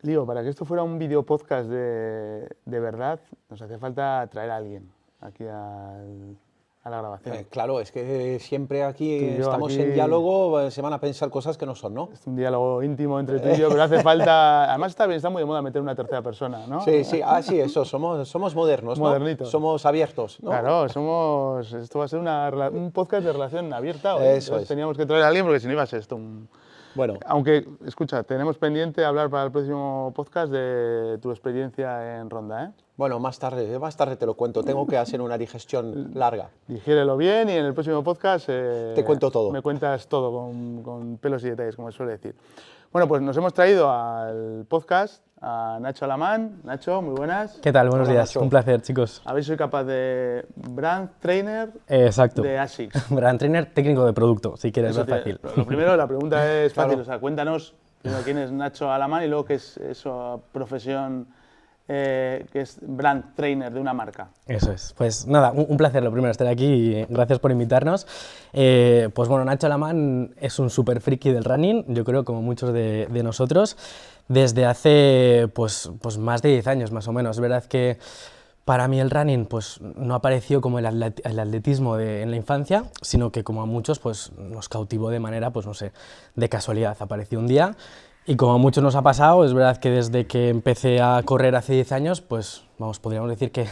Lío, para que esto fuera un video podcast de verdad, nos hacía falta traer a alguien aquí a la grabación. Claro, es que siempre aquí Tú y yo, estamos aquí en diálogo, se van a pensar cosas que no son, ¿no? es un diálogo íntimo entre tú y yo, pero hace falta. Además, está bien, está muy de moda meter una tercera persona, ¿no? Sí, sí, sí, eso, somos modernos, ¿no? Modernito. Somos abiertos, ¿no? Claro, esto va a ser un podcast de relación abierta hoy. Eso Entonces es. teníamos que traer a alguien porque si no iba a ser esto un. Bueno, Aunque, escucha, tenemos pendiente hablar para el próximo podcast de tu experiencia en Ronda, ¿eh? bueno, más tarde te lo cuento, tengo que hacer una digestión larga. Digiérelo bien y en el próximo podcast Te cuento todo. me cuentas todo con pelos y detalles, como se suele decir. Bueno, pues nos hemos traído al podcast a Nacho Alamán. Nacho, muy buenas. ¿Qué tal? Buenos Hola, días. Nacho. Un placer, chicos. A ver si soy capaz de brand trainer Exacto. de ASICS. Brand trainer técnico de producto, si quieres, Eso es fácil. Lo primero, la pregunta es fácil. Claro. O sea, cuéntanos primero quién es Nacho Alamán y luego qué es eso, profesión que es brand trainer de una marca. Eso es. Pues nada, un placer lo primero estar aquí y gracias por invitarnos. Pues bueno, Nacho Alamán es un súper friki del running, yo creo, como muchos de nosotros, desde hace pues más de 10 años más o menos. Es verdad que para mí el running pues, no apareció como el atletismo en la infancia, sino que como a muchos pues, nos cautivó de manera, pues no sé, de casualidad. Apareció un día y como a muchos nos ha pasado, es verdad que desde que empecé a correr hace 10 años, pues vamos, podríamos decir que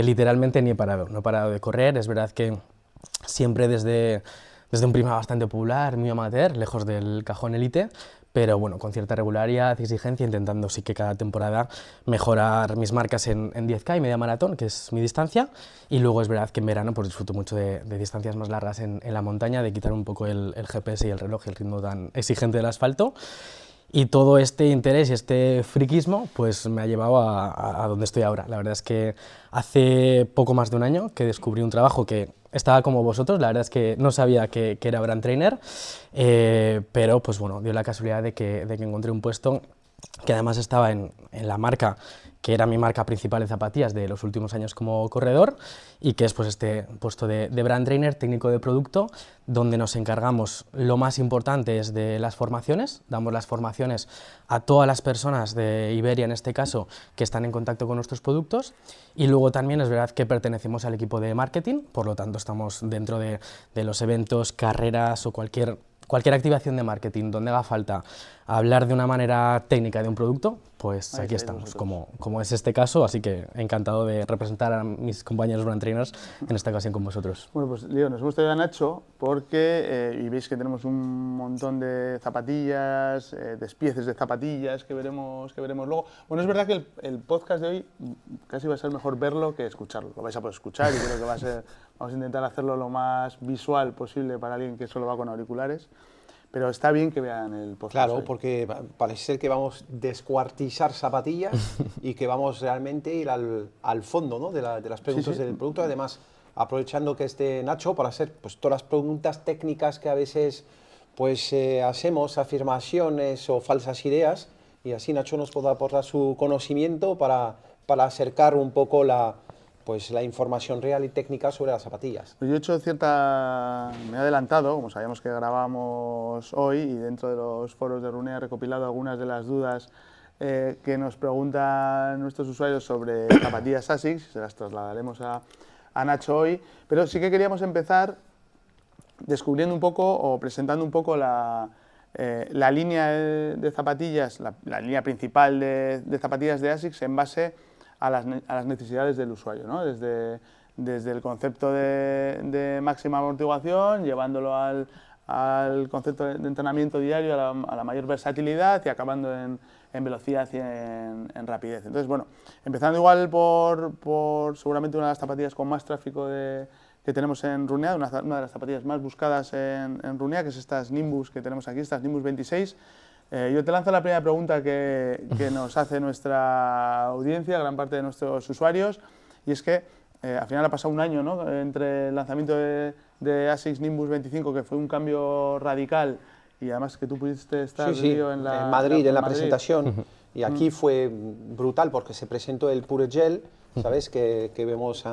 literalmente ni he parado, no he parado de correr. Es verdad que siempre desde un prima bastante popular, muy amateur, lejos del cajón élite, pero bueno, con cierta regularidad y exigencia, intentando sí que cada temporada mejorar mis marcas en 10K y media maratón, que es mi distancia, y luego es verdad que en verano pues disfruto mucho de distancias más largas en la montaña, de quitar un poco el GPS y el reloj y el ritmo tan exigente del asfalto. Y todo este interés y este friquismo pues me ha llevado a donde estoy ahora. La verdad es que hace poco más de un año que descubrí un trabajo que estaba como vosotros, la verdad es que no sabía que era brand trainer, pero pues bueno, dio la casualidad de que encontré un puesto que además estaba en la marca que era mi marca principal en zapatillas de los últimos años como corredor y que es pues este puesto de brand trainer, técnico de producto, donde nos encargamos, lo más importante es de las formaciones, damos las formaciones a todas las personas de Iberia en este caso que están en contacto con nuestros productos y luego también es verdad que pertenecemos al equipo de marketing, por lo tanto estamos dentro de los eventos, carreras o cualquier activación de marketing donde haga falta hablar de una manera técnica de un producto, pues Ahí aquí estáis estamos, vosotros. como es este caso, así que encantado de representar a mis compañeros brand trainers en esta ocasión con vosotros. Bueno, pues Leo, nos hemos traído a Nacho porque, y veis que tenemos un montón de zapatillas, despieces de zapatillas que veremos luego. Bueno, es verdad que el podcast de hoy casi va a ser mejor verlo que escucharlo. Lo vais a poder escuchar y creo que vamos a intentar hacerlo lo más visual posible para alguien que solo va con auriculares. Pero está bien que vean el podcast. Claro, hoy. porque parece ser que vamos a descuartizar zapatillas y que vamos realmente a ir al fondo, ¿no? de las preguntas sí. del producto. Además, aprovechando que esté Nacho para hacer pues, todas las preguntas técnicas que a veces pues, hacemos, afirmaciones o falsas ideas, y así Nacho nos podrá aportar su conocimiento para acercar un poco pues, la información real y técnica sobre las zapatillas. Yo he hecho me he adelantado, como sabíamos que grabamos hoy y dentro de los foros de Runea he recopilado algunas de las dudas que nos preguntan nuestros usuarios sobre zapatillas ASICS, se las trasladaremos a Nacho hoy, pero sí que queríamos empezar descubriendo un poco o presentando un poco la línea de zapatillas, la línea principal de zapatillas de ASICS en base a las necesidades del usuario, ¿no? Desde el concepto de máxima amortiguación, llevándolo al concepto de entrenamiento diario, a la mayor versatilidad y acabando en velocidad y en rapidez. Entonces, bueno, empezando igual por seguramente una de las zapatillas con más tráfico que tenemos en Runea, una de las zapatillas más buscadas en Runea, que es estas Nimbus que tenemos aquí, estas Nimbus 26. Yo te lanzo la primera pregunta que nos hace nuestra audiencia, gran parte de nuestros usuarios, y es que al final ha pasado un año, ¿no?, entre el lanzamiento de ASICS Nimbus 25, que fue un cambio radical, y además que tú pudiste estar Sí, en Madrid, en la Madrid. presentación, y aquí fue brutal porque se presentó el Pure Gel, ¿sabes?, que vemos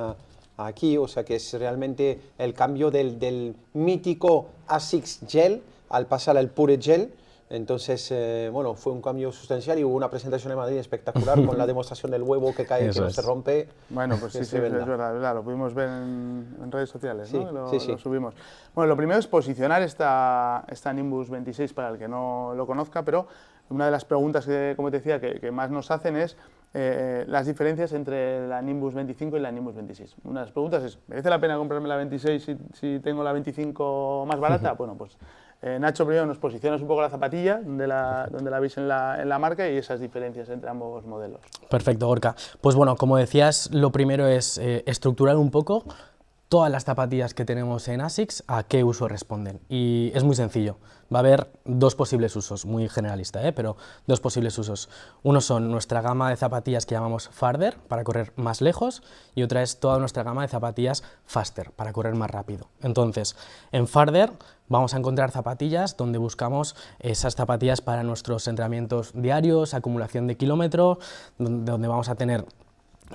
aquí, o sea que es realmente el cambio del mítico ASICS Gel al pasar al Pure Gel, Entonces, bueno, fue un cambio sustancial y hubo una presentación en Madrid espectacular con la demostración del huevo que cae, que no se rompe. Bueno, pues sí, es sí, es tremenda. verdad, lo pudimos ver en redes sociales, Sí, ¿no? sí, sí. Lo subimos. Bueno, lo primero es posicionar esta Nimbus 26 para el que no lo conozca, pero una de las preguntas que, como te decía, que más nos hacen es las diferencias entre la Nimbus 25 y la Nimbus 26. Una de las preguntas es, ¿merece la pena comprarme la 26 si tengo la 25 más barata? Bueno, pues Nacho, primero nos posicionas un poco la zapatilla, donde la veis en la marca, y esas diferencias entre ambos modelos. Perfecto, Gorka. Pues bueno, como decías, lo primero es estructurar un poco todas las zapatillas que tenemos en ASICS, a qué uso responden. Y es muy sencillo. Va a haber dos posibles usos, muy generalista, pero dos posibles usos. Uno son nuestra gama de zapatillas que llamamos Farther, para correr más lejos, y otra es toda nuestra gama de zapatillas Faster, para correr más rápido. Entonces, en Farther vamos a encontrar zapatillas donde buscamos esas zapatillas para nuestros entrenamientos diarios, acumulación de kilómetros, donde vamos a tener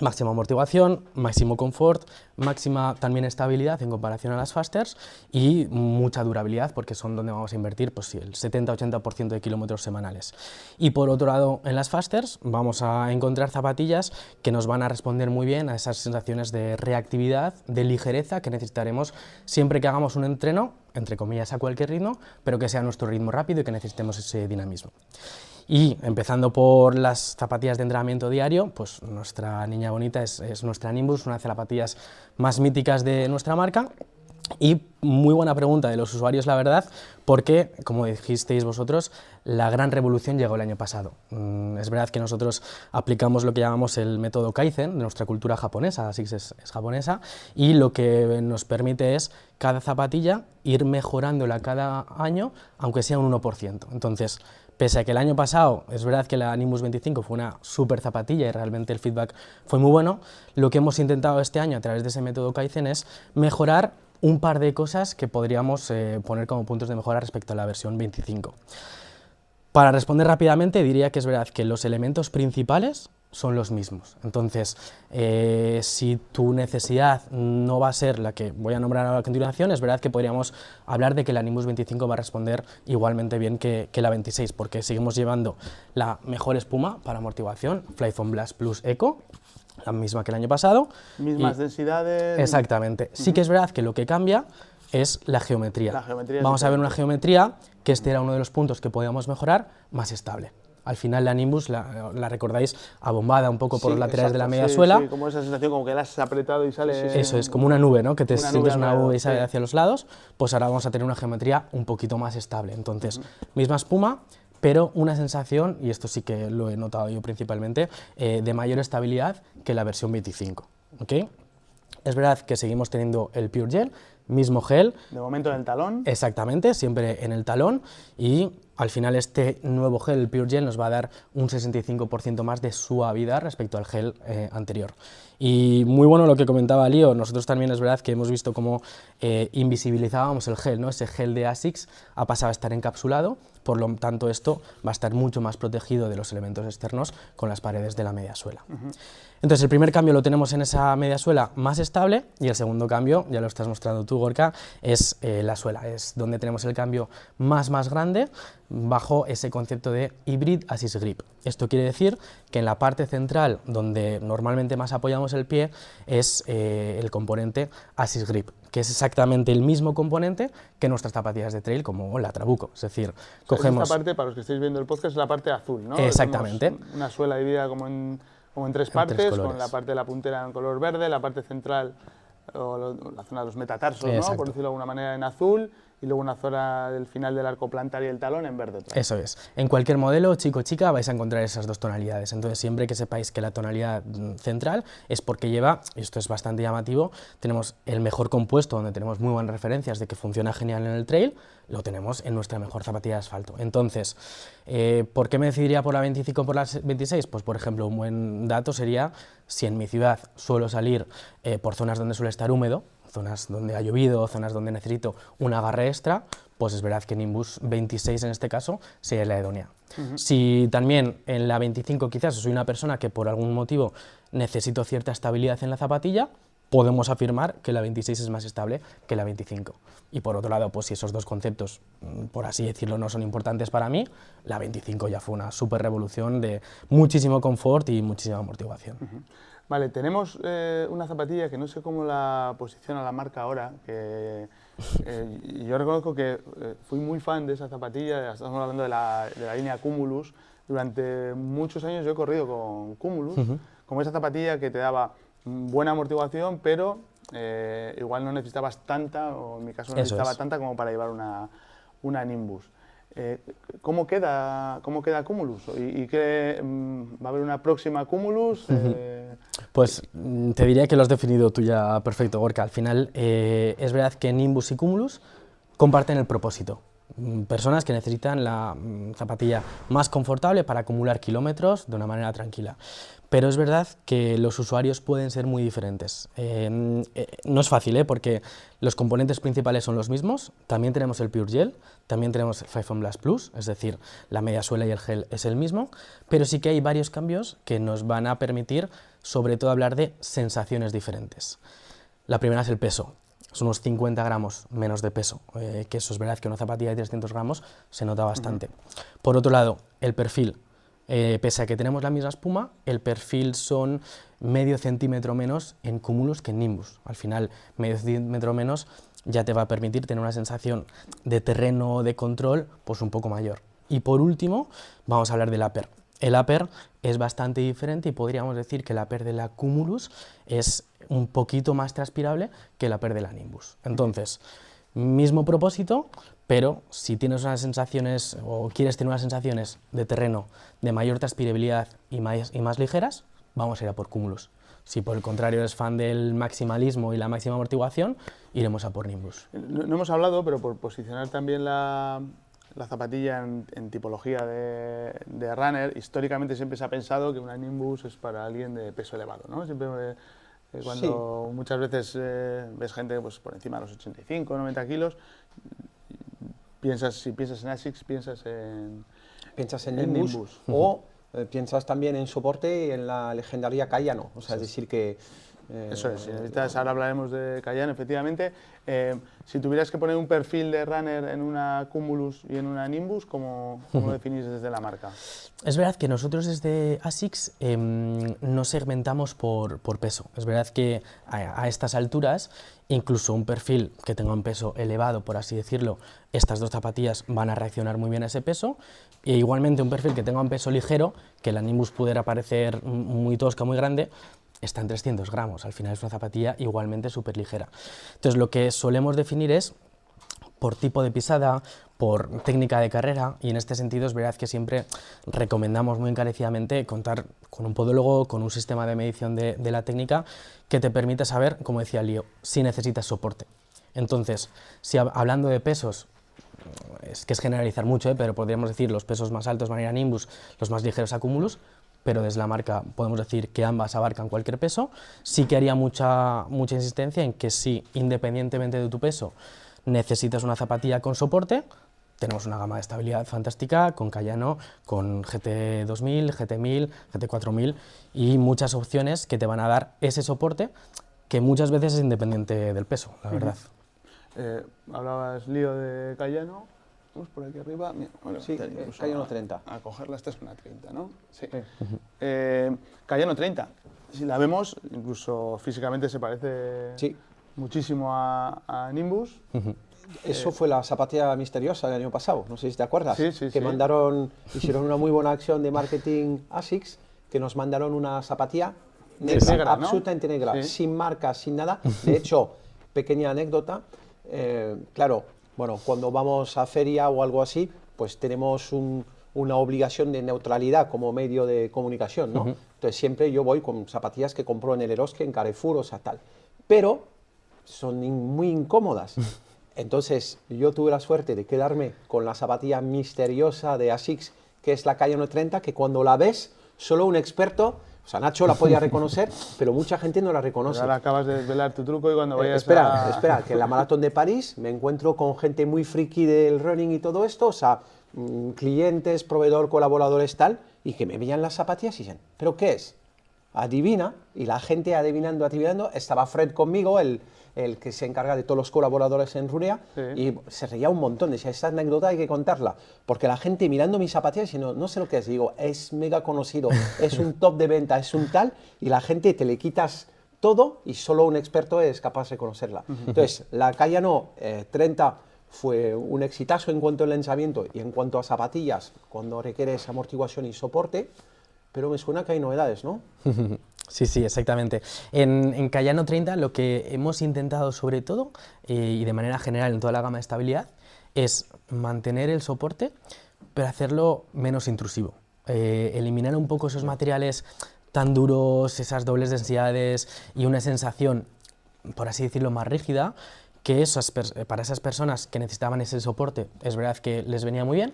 máxima amortiguación, máximo confort, máxima también estabilidad en comparación a las Fasters y mucha durabilidad, porque son donde vamos a invertir pues, sí, el 70-80% de kilómetros semanales. Y por otro lado, en las Fasters vamos a encontrar zapatillas que nos van a responder muy bien a esas sensaciones de reactividad, de ligereza que necesitaremos siempre que hagamos un entreno, entre comillas a cualquier ritmo, pero que sea nuestro ritmo rápido y que necesitemos ese dinamismo. Y empezando por las zapatillas de entrenamiento diario, pues nuestra niña bonita es nuestra Nimbus, una de las zapatillas más míticas de nuestra marca. Y muy buena pregunta de los usuarios, la verdad, porque, como dijisteis vosotros, la gran revolución llegó el año pasado. Es verdad que nosotros aplicamos lo que llamamos el método Kaizen de nuestra cultura japonesa, así que es japonesa, y lo que nos permite es cada zapatilla ir mejorándola cada año, aunque sea un 1%. Entonces, pese a que el año pasado es verdad que la Nimbus 25 fue una súper zapatilla y realmente el feedback fue muy bueno, lo que hemos intentado este año a través de ese método Kaizen es mejorar un par de cosas que podríamos poner como puntos de mejora respecto a la versión 25. Para responder rápidamente, diría que es verdad que los elementos principales son los mismos. Entonces, si tu necesidad no va a ser la que voy a nombrar a continuación, es verdad que podríamos hablar de que la Nimbus 25 va a responder igualmente bien que la 26, porque seguimos llevando la mejor espuma para amortiguación, Flyfoam Blast Plus Eco, la misma que el año pasado. Mismas densidades. Exactamente. Sí que es verdad que lo que cambia es la geometría. Vamos a ver una geometría que este era uno de los puntos que podíamos mejorar, más estable. Al final la Nimbus, la recordáis, abombada un poco por los laterales de la media suela. Sí, como esa sensación como que la has apretado y sale... Eso es, como una nube, ¿no? Que te sientes una nube y sale hacia los lados, pues ahora vamos a tener una geometría un poquito más estable. Entonces, misma espuma, pero una sensación, y esto sí que lo he notado yo principalmente, de mayor estabilidad que la versión 25, ¿ok? Es verdad que seguimos teniendo el Pure Gel, mismo gel. De momento en el talón. Exactamente, siempre en el talón, y al final este nuevo gel, el Pure Gel, nos va a dar un 65% más de suavidad respecto al gel anterior. Y muy bueno lo que comentaba Lío, nosotros también es verdad que hemos visto cómo invisibilizábamos el gel, ¿no? Ese gel de ASICS ha pasado a estar encapsulado, por lo tanto esto va a estar mucho más protegido de los elementos externos con las paredes de la media suela. Entonces el primer cambio lo tenemos en esa media suela más estable, y el segundo cambio, ya lo estás mostrando tú, Gorka, es la suela, es donde tenemos el cambio más grande bajo ese concepto de Hybrid Assist Grip. Esto quiere decir que en la parte central, donde normalmente más apoyamos el pie, es el componente Assist Grip, que es exactamente el mismo componente que nuestras zapatillas de trail como la Trabuco. Es decir, cogemos... Esta parte, para los que estáis viendo el podcast, es la parte azul, ¿no? Exactamente. Tenemos una suela dividida como en tres partes, con la parte de la puntera en color verde, la parte central, o la zona de los metatarsos, ¿no? Por decirlo de alguna manera, en azul, y luego una zona del final del arco plantar y el talón en verde. Eso es. En cualquier modelo, chico o chica, vais a encontrar esas dos tonalidades. Entonces, siempre que sepáis que la tonalidad central es porque lleva, y esto es bastante llamativo, tenemos el mejor compuesto, donde tenemos muy buenas referencias de que funciona genial en el trail, lo tenemos en nuestra mejor zapatilla de asfalto. Entonces, ¿por qué me decidiría por la 25 o por la 26? Pues, por ejemplo, un buen dato sería, si en mi ciudad suelo salir por zonas donde suele estar húmedo, zonas donde ha llovido, zonas donde necesito un agarre extra, pues es verdad que Nimbus 26 en este caso sería la idónea. Si también en la 25 quizás soy una persona que por algún motivo necesito cierta estabilidad en la zapatilla, podemos afirmar que la 26 es más estable que la 25. Y por otro lado, pues si esos dos conceptos, por así decirlo, no son importantes para mí, la 25 ya fue una súper revolución de muchísimo confort y muchísima amortiguación. Vale, tenemos una zapatilla que no sé cómo la posiciona la marca ahora, que yo reconozco que fui muy fan de esa zapatilla, estamos hablando de la línea Cumulus. Durante muchos años yo he corrido con Cumulus, como esa zapatilla que te daba buena amortiguación, pero igual no necesitabas tanta, o en mi caso no necesitaba tanta como para llevar una Nimbus. ¿Cómo queda Cumulus? ¿Y qué, va a haber una próxima Cumulus? Pues te diría que lo has definido tú ya perfecto, Gorka. Al final es verdad que Nimbus y Cumulus comparten el propósito. Personas que necesitan la zapatilla más confortable para acumular kilómetros de una manera tranquila. Pero es verdad que los usuarios pueden ser muy diferentes. No es fácil, porque los componentes principales son los mismos. También tenemos el Pure Gel, también tenemos el 5 Blast Plus, es decir, la media suela y el gel es el mismo, pero sí que hay varios cambios que nos van a permitir, sobre todo, hablar de sensaciones diferentes. La primera es el peso. Son unos 50 gramos menos de peso, que eso es verdad que una zapatilla de 300 gramos se nota bastante. Por otro lado, el perfil. Pese a que tenemos la misma espuma, el perfil son medio centímetro menos en Cumulus que en Nimbus. Al final, medio centímetro menos ya te va a permitir tener una sensación de terreno, de control, pues un poco mayor. Y por último, vamos a hablar del upper. El upper es bastante diferente y podríamos decir que el upper de la Cumulus es un poquito más transpirable que el upper de la Nimbus. Entonces, mismo propósito, pero si tienes unas sensaciones o quieres tener unas sensaciones de terreno de mayor transpirabilidad y más ligeras, vamos a ir a por Cumulus. Si por el contrario eres fan del maximalismo y la máxima amortiguación, iremos a por Nimbus. No hemos hablado, pero por posicionar también la zapatilla en tipología de runner, históricamente siempre se ha pensado que una Nimbus es para alguien de peso elevado, ¿no? Siempre cuando muchas veces ves gente pues, por encima de los 85, 90 kilos, si piensas en ASICS, piensas en Nimbus. O piensas también en soporte y en la legendaria Kayano, o sea, es decir que... Eso es, ahora hablaremos de Kayano, efectivamente. Si tuvieras que poner un perfil de runner en una Cumulus y en una Nimbus, ¿cómo lo definís desde la marca? Es verdad que nosotros desde ASICS no segmentamos por peso. Es verdad que a estas alturas, incluso un perfil que tenga un peso elevado, por así decirlo, estas dos zapatillas van a reaccionar muy bien a ese peso. E igualmente un perfil que tenga un peso ligero, que la Nimbus pudiera parecer muy tosca, muy grande, está en 300 gramos, al final es una zapatilla igualmente súper ligera. Entonces lo que solemos definir es por tipo de pisada, por técnica de carrera, y en este sentido es verdad que siempre recomendamos muy encarecidamente contar con un podólogo, con un sistema de medición de la técnica que te permite saber, como decía Lío, si necesitas soporte. Entonces, si hablando de pesos, es que es generalizar mucho, pero podríamos decir los pesos más altos van a ir a Nimbus, los más ligeros a Cumulus, pero desde la marca podemos decir que ambas abarcan cualquier peso. Sí que haría mucha insistencia en que si, independientemente de tu peso, necesitas una zapatilla con soporte, tenemos una gama de estabilidad fantástica con Kayano, con GT 2000, GT 1000, GT 4000 y muchas opciones que te van a dar ese soporte que muchas veces es independiente del peso, la verdad. Hablabas, Lío, de Kayano. Vamos por aquí arriba. Mira, bueno, sí, Kayano 30. A cogerla, esta es una 30, ¿no? Sí. Kayano 30. Si la vemos, incluso físicamente se parece muchísimo a Nimbus. Eso fue la zapatilla misteriosa del año pasado, no sé si te acuerdas. Sí, hicieron una muy buena acción de marketing ASICS, que nos mandaron una zapatilla negra, absolutamente negra, sin marca, sin nada. De hecho, pequeña anécdota, claro, bueno, cuando vamos a feria o algo así, pues tenemos una obligación de neutralidad como medio de comunicación, ¿no? Entonces siempre yo voy con zapatillas que compro en el Eroski, en Carrefour, o sea, tal. Pero son muy incómodas. Entonces yo tuve la suerte de quedarme con la zapatilla misteriosa de ASICS, que es la Kayano 30, que cuando la ves, solo un experto... O sea, Nacho la podía reconocer, pero mucha gente no la reconoce. Ahora acabas de desvelar tu truco y cuando vayas Espera, que en la Maratón de París me encuentro con gente muy friki del running y todo esto, o sea, clientes, proveedor, colaboradores, tal, y que me veían las zapatillas y dicen, ¿pero qué es? adivina, y la gente adivinando, estaba Fred conmigo, el que se encarga de todos los colaboradores en Runea, y se reía un montón, decía, esta anécdota hay que contarla, porque la gente mirando mis zapatillas diciendo, no sé lo que es, digo, es mega conocido, es un top de venta, es un tal, y la gente te le quitas todo y solo un experto es capaz de conocerla. Entonces, la Cayano 30 fue un exitazo en cuanto al lanzamiento y en cuanto a zapatillas, cuando requieres amortiguación y soporte, pero me suena que hay novedades, ¿no? Sí, sí, exactamente. En Cayano 30 lo que hemos intentado sobre todo, y de manera general en toda la gama de estabilidad, es mantener el soporte, pero hacerlo menos intrusivo. Eliminar un poco esos materiales tan duros, esas dobles densidades y una sensación, por así decirlo, más rígida, que para esas personas que necesitaban ese soporte, es verdad que les venía muy bien,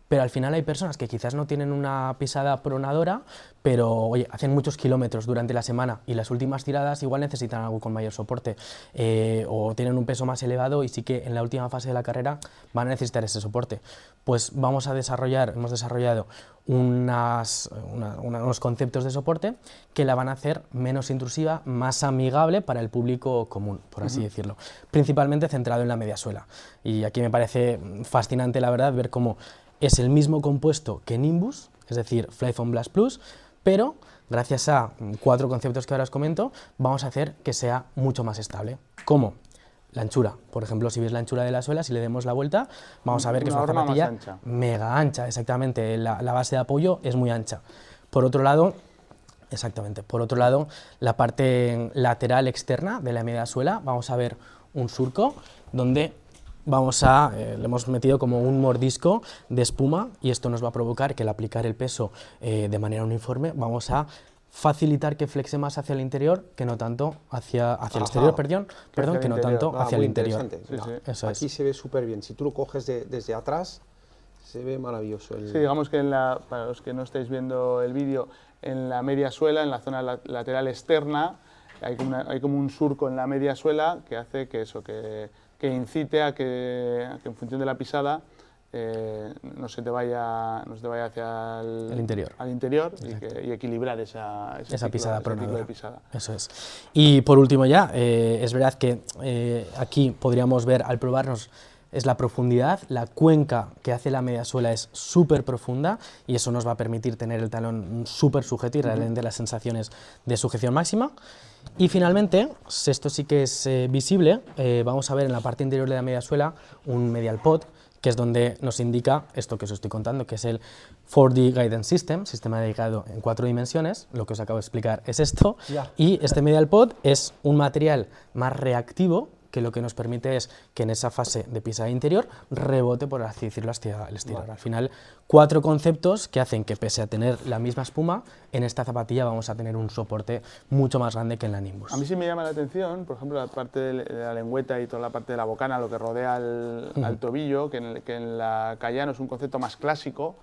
pero al final hay personas que quizás no tienen una pisada pronadora, pero oye, hacen muchos kilómetros durante la semana y las últimas tiradas igual necesitan algo con mayor soporte, o tienen un peso más elevado y sí que en la última fase de la carrera van a necesitar ese soporte. Pues hemos desarrollado unos conceptos de soporte que la van a hacer menos intrusiva, más amigable para el público común, por así decirlo, principalmente centrado en la media suela. Y aquí me parece fascinante, la verdad, ver cómo es el mismo compuesto que Nimbus, es decir, Flyfoam Blast Plus, pero gracias a 4 conceptos que ahora os comento, vamos a hacer que sea mucho más estable. ¿Cómo? La anchura. Por ejemplo, si veis la anchura de la suela, si le demos la vuelta, vamos a ver que es una zapatilla mega ancha, exactamente, la base de apoyo es muy ancha. Por otro lado, la parte lateral externa de la media suela, vamos a ver un surco donde le hemos metido como un mordisco de espuma y esto nos va a provocar que al aplicar el peso de manera uniforme vamos a facilitar que flexe más hacia el interior que no tanto hacia el exterior, que no tanto hacia el interior. Sí, sí. Aquí se ve súper bien, si tú lo coges desde atrás se ve maravilloso. Sí, digamos que para los que no estáis viendo el vídeo, en la media suela, en la zona lateral externa, hay como un surco en la media suela que hace que incite a que en función de la pisada no se te vaya hacia el interior y equilibrar esa pisada pronadora. Pisada. Eso es. Y por último ya, es verdad que aquí podríamos ver al probarnos es la profundidad, la cuenca que hace la media suela es súper profunda y eso nos va a permitir tener el talón súper sujeto y realmente las sensaciones de sujeción máxima. Y finalmente, esto sí que es visible, vamos a ver en la parte interior de la media suela un medial pod, que es donde nos indica esto que os estoy contando, que es el 4D Guidance System, sistema dedicado en 4 dimensiones, lo que os acabo de explicar es esto, y este medial pod es un material más reactivo, que lo que nos permite es que en esa fase de pisada interior rebote, por así decirlo, hacia el exterior. Al final, 4 conceptos que hacen que pese a tener la misma espuma, en esta zapatilla vamos a tener un soporte mucho más grande que en la Nimbus. A mí sí me llama la atención, por ejemplo, la parte de la lengüeta y toda la parte de la bocana, lo que rodea al tobillo, que en la Cayano es un concepto más clásico,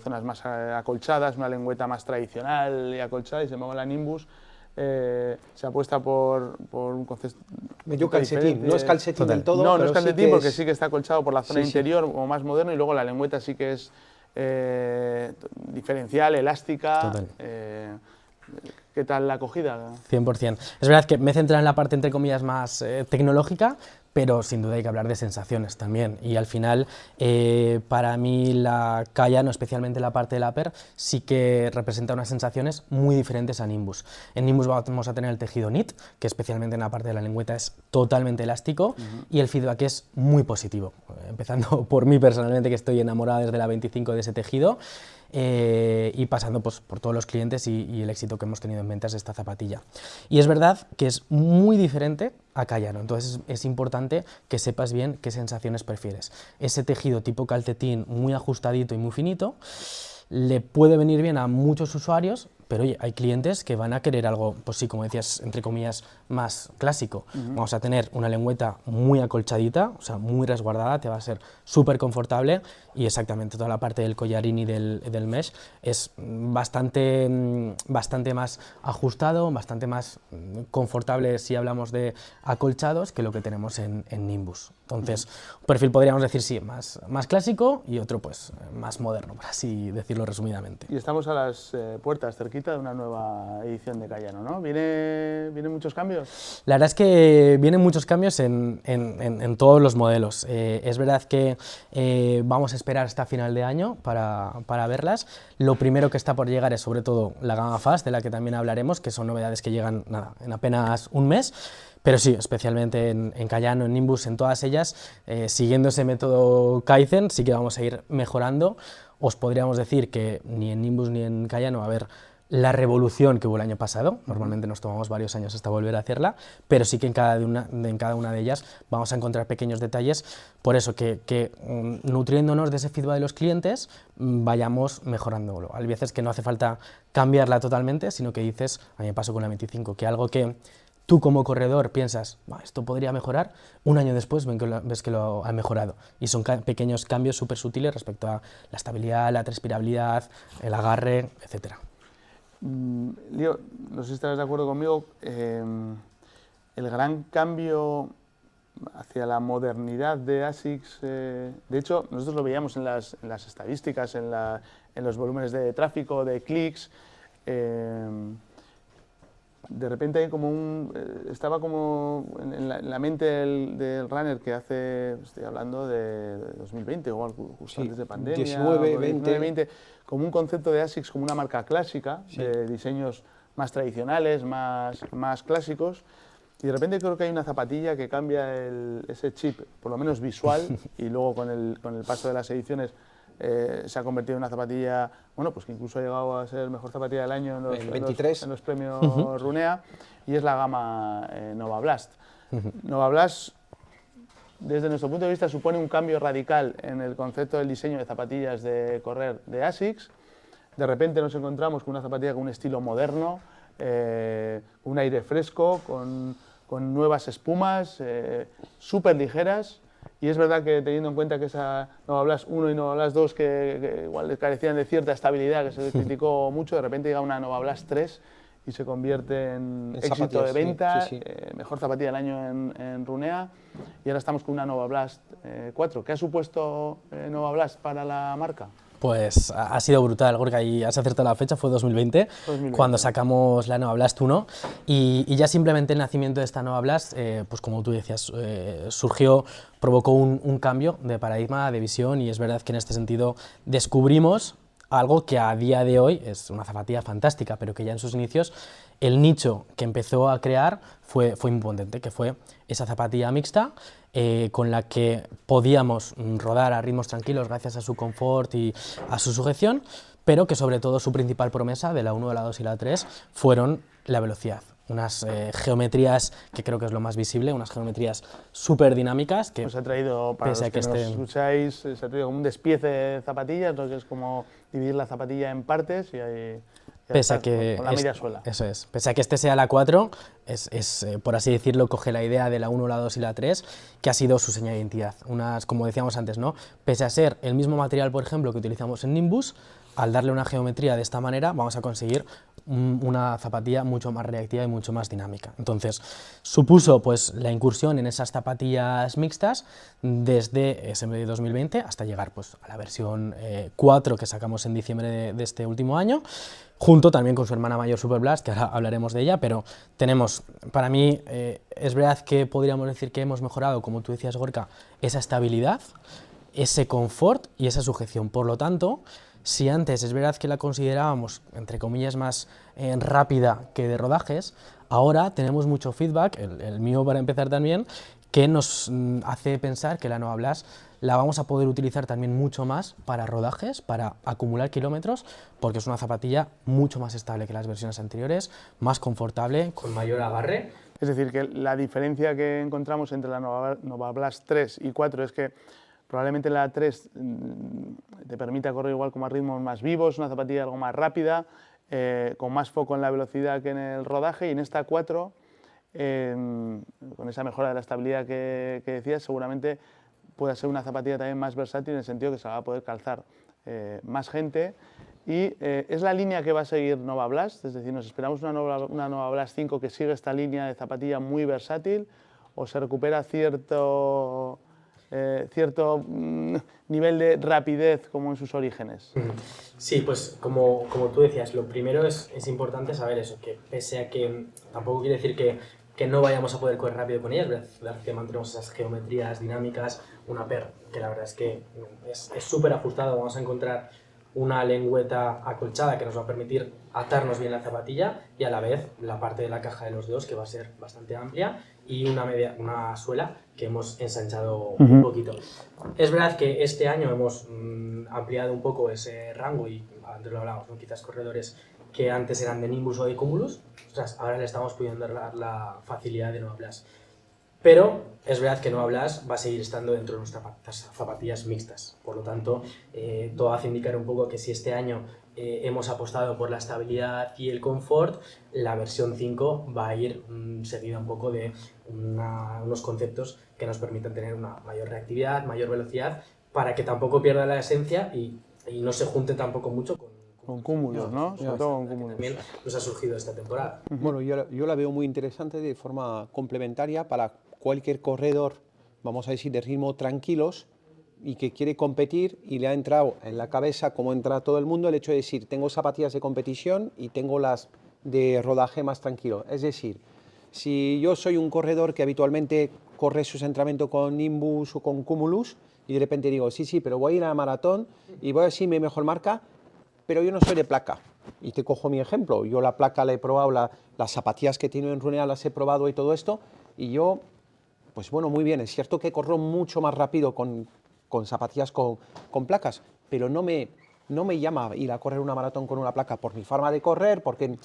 zonas más acolchadas, una lengüeta más tradicional y acolchada, y sin embargo en la Nimbus se apuesta por un concepto medio calcetín, no es calcetín del todo. No, no es calcetín sí porque sí que está acolchado por la zona interior o más moderno, y luego la lengüeta sí que es diferencial, elástica. ¿Qué tal la acogida? 100%. Es verdad que me he centrado en la parte, entre comillas, más tecnológica, pero sin duda hay que hablar de sensaciones también. Y al final, para mí la Cayano, especialmente la parte del upper, sí que representa unas sensaciones muy diferentes a Nimbus. En Nimbus vamos a tener el tejido knit, que especialmente en la parte de la lengüeta es totalmente elástico, y el feedback es muy positivo. Empezando por mí personalmente, que estoy enamorada desde la 25 de ese tejido, y pasando pues, por todos los clientes y el éxito que hemos tenido en ventas de esta zapatilla. Y es verdad que es muy diferente a Cayano, entonces es importante que sepas bien qué sensaciones prefieres. Ese tejido tipo calcetín muy ajustadito y muy finito le puede venir bien a muchos usuarios, pero oye, hay clientes que van a querer algo, pues sí, como decías, entre comillas, más clásico. Vamos a tener una lengüeta muy acolchadita, o sea, muy resguardada, te va a ser súper confortable, y exactamente toda la parte del collarín y del mesh es bastante más ajustado, bastante más confortable si hablamos de acolchados que lo que tenemos en Nimbus. Entonces, un perfil podríamos decir, sí, más clásico y otro pues más moderno, por así decirlo resumidamente. Y estamos a las puertas, cerquita de una nueva edición de Cayano, ¿no? ¿Vienen muchos cambios? La verdad es que vienen muchos cambios en todos los modelos. Es verdad que vamos a esperar hasta final de año para verlas. Lo primero que está por llegar es sobre todo la gama Fast, de la que también hablaremos, que son novedades que llegan en apenas un mes. Pero sí, especialmente en Cayano, en Nimbus, en todas ellas, siguiendo ese método Kaizen, sí que vamos a ir mejorando. Os podríamos decir que ni en Nimbus ni en Cayano va a haber la revolución que hubo el año pasado. Normalmente nos tomamos varios años hasta volver a hacerla, pero sí que en cada una de ellas vamos a encontrar pequeños detalles. Por eso que nutriéndonos de ese feedback de los clientes, vayamos mejorándolo. Hay veces que no hace falta cambiarla totalmente, sino que dices, a mí me pasó con la 25, que algo que tú como corredor piensas, esto podría mejorar, un año después ves que lo ha mejorado. Y son pequeños cambios súper sutiles respecto a la estabilidad, la transpirabilidad, el agarre, etc. Lío, no sé si estarás de acuerdo conmigo, el gran cambio hacia la modernidad de ASICS, de hecho, nosotros lo veíamos en las estadísticas, en los volúmenes de tráfico, de clics. De repente hay como estaba como en la mente del runner que estoy hablando de 2020 o algo justo antes de pandemia, 19, 20, como un concepto de ASICS como una marca clásica, de diseños más tradicionales, más clásicos, y de repente creo que hay una zapatilla que cambia ese chip, por lo menos visual, y luego con el paso de las ediciones se ha convertido en una zapatilla, bueno, pues que incluso ha llegado a ser mejor zapatilla del año en los premios Runea, y es la gama Nova Blast. Nova Blast, desde nuestro punto de vista, supone un cambio radical en el concepto del diseño de zapatillas de correr de ASICS. De repente nos encontramos con una zapatilla con un estilo moderno, un aire fresco, con nuevas espumas, súper ligeras. Y es verdad que teniendo en cuenta que esa Nova Blast 1 y Nova Blast 2 que igual carecían de cierta estabilidad, que se criticó mucho, de repente llega una Nova Blast 3 y se convierte en éxito de venta, mejor zapatilla del año en Runea, y ahora estamos con una Nova Blast 4. ¿Qué ha supuesto Nova Blast para la marca? Pues ha sido brutal, Gorka, y has acertado la fecha, fue 2020, cuando sacamos la Nova Blast 1, y ya simplemente el nacimiento de esta Nova Blast, pues como tú decías, provocó un cambio de paradigma, de visión, y es verdad que en este sentido descubrimos algo que a día de hoy es una zapatilla fantástica, pero que ya en sus inicios el nicho que empezó a crear fue muy potente, que fue esa zapatilla mixta, con la que podíamos rodar a ritmos tranquilos gracias a su confort y a su sujeción, pero que sobre todo su principal promesa de la 1, la 2 y la 3 fueron la velocidad. Unas geometrías que creo que es lo más visible, unas geometrías súper dinámicas que pues ha traído, para los que nos escucháis, se ha traído como un despiece de zapatillas, entonces es como dividir la zapatilla en partes y ahí pese a que con la media suela. Eso es, pese a que este sea la 4, por así decirlo, coge la idea de la 1, la 2 y la 3, que ha sido su seña de identidad. Como decíamos antes, ¿no? Pese a ser el mismo material, por ejemplo, que utilizamos en Nimbus, al darle una geometría de esta manera vamos a conseguir una zapatilla mucho más reactiva y mucho más dinámica. Entonces, supuso pues la incursión en esas zapatillas mixtas desde ese 2020 hasta llegar pues a la versión 4 que sacamos en diciembre de este último año, junto también con su hermana mayor Super Blast, que ahora hablaremos de ella, pero tenemos, para mí, es verdad que podríamos decir que hemos mejorado, como tú decías, Gorka, esa estabilidad, ese confort y esa sujeción. Por lo tanto, si antes es verdad que la considerábamos, entre comillas, más rápida que de rodajes, ahora tenemos mucho feedback, el mío para empezar también, que nos hace pensar que la Nova Blast la vamos a poder utilizar también mucho más para rodajes, para acumular kilómetros, porque es una zapatilla mucho más estable que las versiones anteriores, más confortable, con mayor agarre. Es decir, que la diferencia que encontramos entre la Nova Blast 3 y 4 es que probablemente la 3 te permita correr igual con más ritmos más vivos, una zapatilla algo más rápida, con más foco en la velocidad que en el rodaje, y en esta 4, con esa mejora de la estabilidad que decías, seguramente pueda ser una zapatilla también más versátil en el sentido que se va a poder calzar más gente, y es la línea que va a seguir Nova Blast, es decir, nos esperamos una Nova Blast 5 que sigue esta línea de zapatilla muy versátil, o se recupera cierto cierto nivel de rapidez como en sus orígenes. Sí, pues como tú decías, lo primero es importante saber eso, que pese a que tampoco quiere decir que no vayamos a poder correr rápido con ellas, verdad que mantenemos esas geometrías dinámicas, una PER, que la verdad es que es súper ajustado, vamos a encontrar una lengüeta acolchada que nos va a permitir atarnos bien la zapatilla y a la vez la parte de la caja de los dedos que va a ser bastante amplia y una suela que hemos ensanchado un poquito. Es verdad que este año hemos ampliado un poco ese rango y antes lo hablábamos, ¿no? Quizás corredores que antes eran de Nimbus o de Cumulus, ahora le estamos pudiendo dar la facilidad de Nova Blast. Pero es verdad que Nova Blast va a seguir estando dentro de nuestras zapatillas mixtas. Por lo tanto, todo hace indicar un poco que si este año hemos apostado por la estabilidad y el confort, la versión 5 va a ir seguida un poco de unos conceptos que nos permitan tener una mayor reactividad, mayor velocidad, para que tampoco pierda la esencia y no se junte tampoco mucho con Cumulus, ¿no? Sobre todo con Cumulus. También nos ha surgido esta temporada. Bueno, yo la veo muy interesante de forma complementaria para cualquier corredor, vamos a decir, de ritmo tranquilos y que quiere competir y le ha entrado en la cabeza, como entra todo el mundo, el hecho de decir, tengo zapatillas de competición y tengo las de rodaje más tranquilo. Es decir, si yo soy un corredor que habitualmente corre sus entrenamientos con Nimbus o con Cumulus y de repente digo, sí, pero voy a ir a la maratón y voy a decir mi mejor marca, pero yo no soy de placa. Y te cojo mi ejemplo. Yo la placa la he probado, las zapatillas que tiene en Runea las he probado y todo esto. Y yo, pues bueno, muy bien. Es cierto que corro mucho más rápido con zapatillas con placas, pero no me llama ir a correr una maratón con una placa por mi forma de correr, porque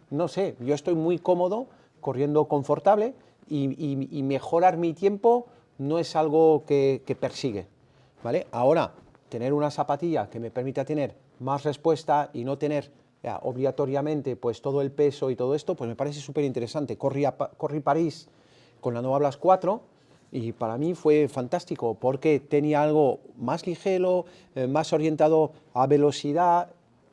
no sé, yo estoy muy cómodo corriendo confortable y mejorar mi tiempo no es algo que persigue, ¿vale? Ahora, tener una zapatilla que me permita tener más respuesta y no tener obligatoriamente pues todo el peso y todo esto, pues me parece súper interesante. Corrí París con la Nova Blast 4 y para mí fue fantástico porque tenía algo más ligero, más orientado a velocidad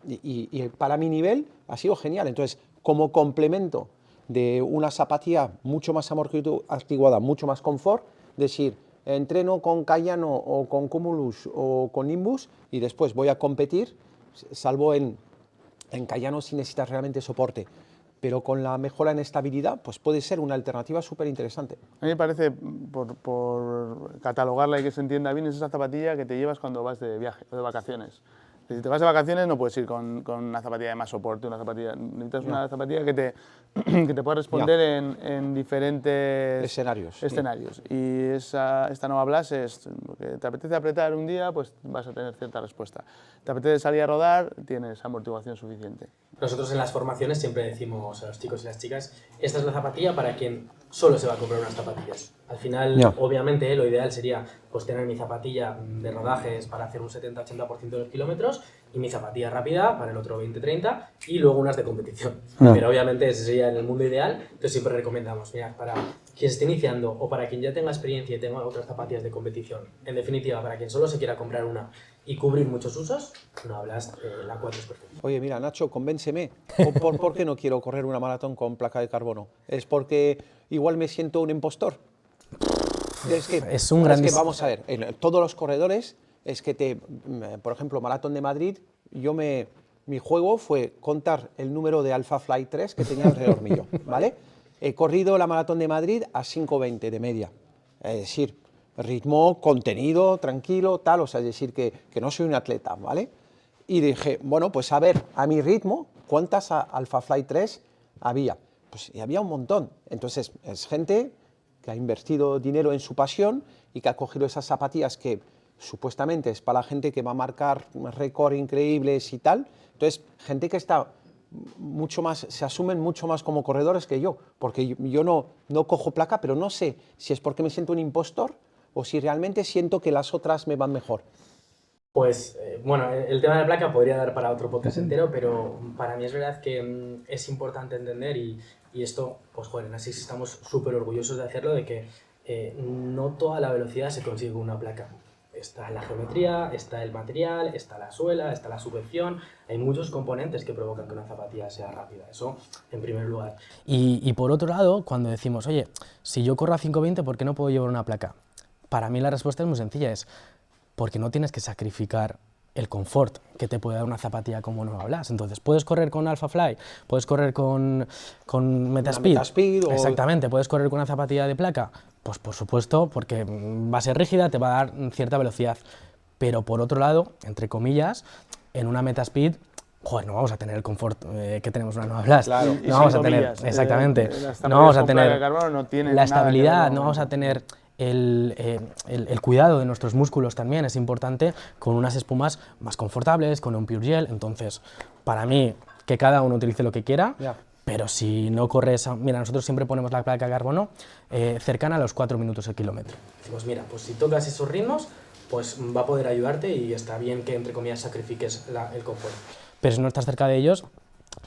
y para mi nivel ha sido genial. Entonces, como complemento de una zapatilla mucho más amortiguada, mucho más confort, decir, entreno con Kayano o con Cumulus o con Nimbus y después voy a competir, salvo en Kayano si necesitas realmente soporte. Pero con la mejora en estabilidad, pues puede ser una alternativa súper interesante. A mí me parece, por catalogarla y que se entienda bien, es esa zapatilla que te llevas cuando vas de viaje o de vacaciones. Si te vas de vacaciones no puedes ir con una zapatilla de más soporte, necesitas una zapatilla que te pueda responder en diferentes escenarios. Y esta Nova Blast es que te apetece apretar un día, pues vas a tener cierta respuesta. Te apetece salir a rodar, tienes amortiguación suficiente. Nosotros en las formaciones siempre decimos a los chicos y las chicas, esta es la zapatilla para quien solo se va a comprar unas zapatillas. Al final, obviamente, lo ideal sería pues, tener mi zapatilla de rodajes para hacer un 70-80% de los kilómetros y mi zapatilla rápida para el otro 20-30 y luego unas de competición. Pero obviamente ese sería en el mundo ideal, entonces siempre recomendamos, mira, para quien se esté iniciando o para quien ya tenga experiencia y tenga otras zapatillas de competición, en definitiva, para quien solo se quiera comprar una y cubrir muchos usos, no hablas, la 4 es perfecta. Oye, mira, Nacho, convénceme. ¿Por qué no quiero correr una maratón con placa de carbono? ¿Es porque igual me siento un impostor? Es que vamos a ver, en todos los corredores, es que por ejemplo, Maratón de Madrid, mi juego fue contar el número de Alpha Flight 3 que tenía alrededor mío, ¿vale? He corrido la Maratón de Madrid a 5:20 de media, es decir, ritmo, contenido, tranquilo, tal, o sea, es decir, que no soy un atleta, ¿vale? Y dije, bueno, pues a ver, a mi ritmo, ¿cuántas Alpha Flight 3 había? Pues y había un montón. Entonces, es gente que ha invertido dinero en su pasión y que ha cogido esas zapatillas que supuestamente es para la gente que va a marcar récords increíbles y tal. Entonces, gente que está mucho más, se asumen mucho más como corredores que yo, porque yo no cojo placa, pero no sé si es porque me siento un impostor o si realmente siento que las otras me van mejor. Pues, bueno, el tema de la placa podría dar para otro podcast entero, pero para mí es verdad que es importante entender y esto, pues joder, en ASICS estamos súper orgullosos de hacerlo, de que no toda la velocidad se consigue con una placa. Está la geometría, está el material, está la suela, está la sujeción, hay muchos componentes que provocan que una zapatilla sea rápida, eso en primer lugar. Y por otro lado, cuando decimos, oye, si yo corro a 5:20, ¿por qué no puedo llevar una placa? Para mí la respuesta es muy sencilla, es porque no tienes que sacrificar el confort que te puede dar una zapatilla como Nova Blast. Entonces, puedes correr con Alphafly, puedes correr con Metaspeed, exactamente, puedes correr con una zapatilla de placa, pues por supuesto, porque va a ser rígida, te va a dar cierta velocidad, pero por otro lado, entre comillas, en una Metaspeed, joder, no vamos a tener el confort que tenemos en una Nova Blast. Claro. No vamos a tener, exactamente, no vamos a tener la estabilidad, no vamos a tener el cuidado de nuestros músculos también es importante, con unas espumas más confortables, con un Pure Gel. Entonces, para mí, que cada uno utilice lo que quiera, pero si no corres... Mira, nosotros siempre ponemos la placa de carbono cercana a los 4 minutos el kilómetro. Pues mira, pues si tocas esos ritmos, pues va a poder ayudarte y está bien que, entre comillas, sacrifiques el confort. Pero si no estás cerca de ellos,